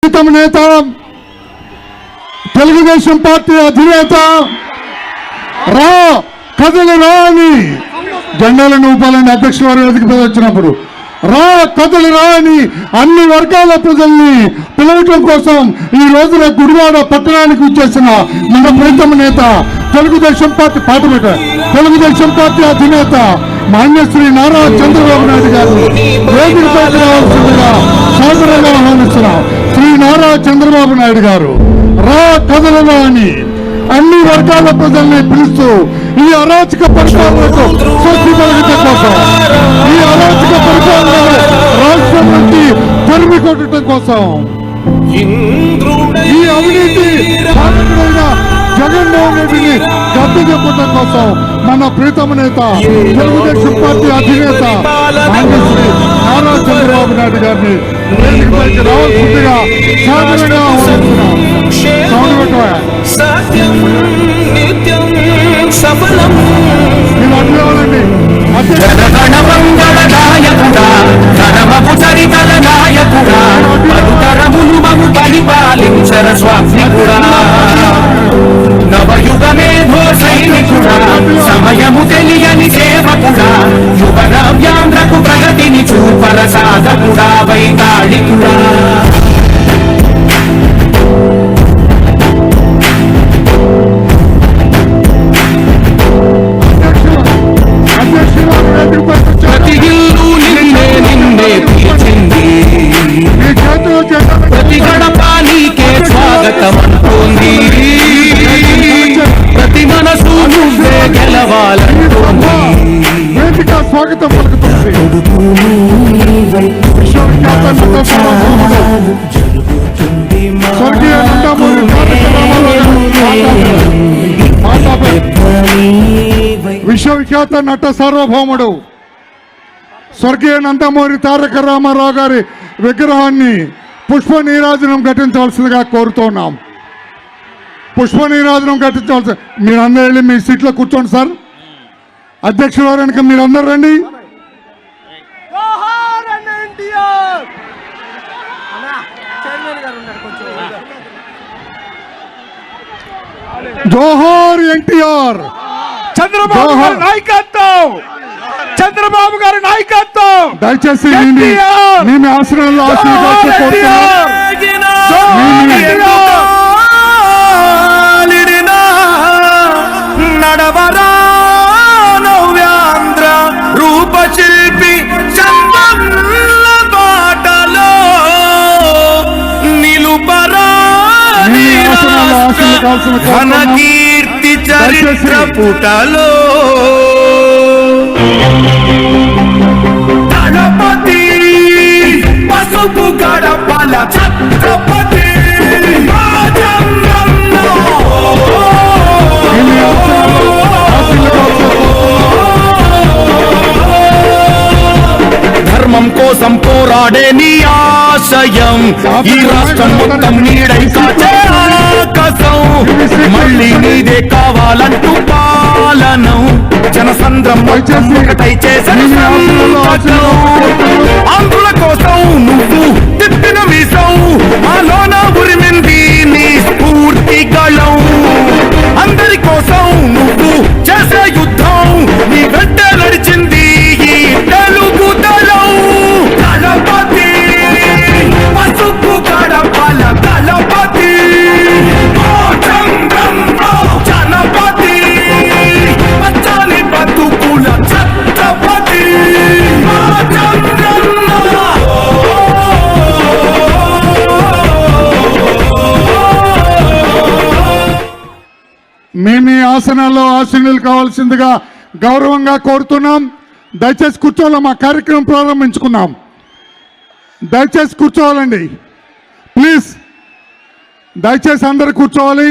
ప్రీతమ నేత తెలుగుదేశం పార్టీ అధినేత రా కథలు రా అని జెండాలను ఊపాలని అధ్యక్షుల వారి వేదికపై వచ్చినప్పుడు రా కథలు రా అని అన్ని వర్గాల ప్రజల్ని పిలవటం కోసం ఈ రోజున గుడివాడ పట్టణానికి వచ్చేసిన మన ప్రీతమ నేత తెలుగుదేశం పార్టీ తెలుగుదేశం పార్టీ అధినేత మాన్యశ్రీ నారా చంద్రబాబు నాయుడు గారు వేదికపైకి రావాల్సిందిగా సాదరంగా ఆహ్వానిస్తున్నాం. శ్రీ నారా చంద్రబాబు నాయుడు గారు రా కథలు అని అన్ని వర్గాల ప్రజల్ని పిలుస్తూ ఈ అరాచక పరిపాలనకు స్వస్తి పలకటం కోసం, ఈ అరాచక పరిపాలనను రాష్ట్రం నుంచి తరిమి కొట్టడం కోసం, ఈ అవినీతి పాలకుడైన జగన్మోహన్ రెడ్డిని గద్దె చెప్పడం కోసం మన ప్రీతమ నేత తెలుగుదేశం పార్టీ అధినేత మాన్యశ్రీ నారా చంద్రబాబు నాయుడు గారిని వేదికపైకి రావాల్సిందిగా సాదరంగా ఆహ్వానిస్తున్నాం. నవయుగమేధో సైనికుడా, సమయము తెలియని సేవకుడా, యువ నవ్యాంధ్రకు ప్రగతిని చూపర సాధకుడా, వైతాళికుడా. ప్రతి ఇల్లు నిన్నే నిన్నే పిలిచింది, ప్రతి గడప నీకే స్వాగతం అంటోంది, ప్రతి మనసు నువ్వే గెలవాలంటోంది. స్వాగతం పలుకుతుంది. స్వర్గీయ నందమూరి విశ్వవిఖ్యాత నట సార్వభౌముడు స్వర్గీయ నందమూరి తారక రామారావు గారి విగ్రహాన్ని పుష్ప నీరాజనం ఘటించవలసిందిగా కోరుతున్నాం. పుష్ప నీరాజనం ఘటించవలసి, మీరందరూ వెళ్ళి మీ సీట్లో కూర్చోండి సార్. అధ్యక్షుల వారికి మీరందరూ రండి. జోహార్ ఎన్టీఆర్, చంద్రబాబు గారి నాయకత్వం, చంద్రబాబు గారి నాయకత్వం. దయచేసి మేము ఆశ్రమంలో నడవరా నవ్యాంధ్ర రూపశిల్పి చంద్రన్న బాటలో నిలుపరా ఘన కీర్తి చరిత్ర పుటలో. గణపతి పసుపు గడపల ఛత్రపతి ధర్మం కోసం పోరాడే నీ ఆశయం, ఈ రాష్ట్రం మొత్తం నీడై కాచే ఆకాశం, మళ్ళీ నీదే కావాలంటూ పాలనం, జనసంద్రం ఒకటై చేసిన ఆంధ్రుల కోసం నువ్వు తిప్పిన వీసం, మాలోన ఉరిమింది నీ స్ఫూర్తి గళం, అందరి కోసం నువ్వు చేసే యుద్ధం, నీ వెంట నడిచింది ఈ తెలుగు దళం. దళపతి పసుపు గడపల దళపతి జనపతి పచ్చని బతుకుల ఛత్రపతి మేము ఈ ఆసనాల్లో ఆసీనులు కావాల్సిందిగా గౌరవంగా కోరుతున్నాం. దయచేసి కూర్చోవాలి, మా కార్యక్రమం ప్రారంభించుకున్నాం. దయచేసి కూర్చోవాలండి ప్లీజ్, దయచేసి అందరు కూర్చోవాలి.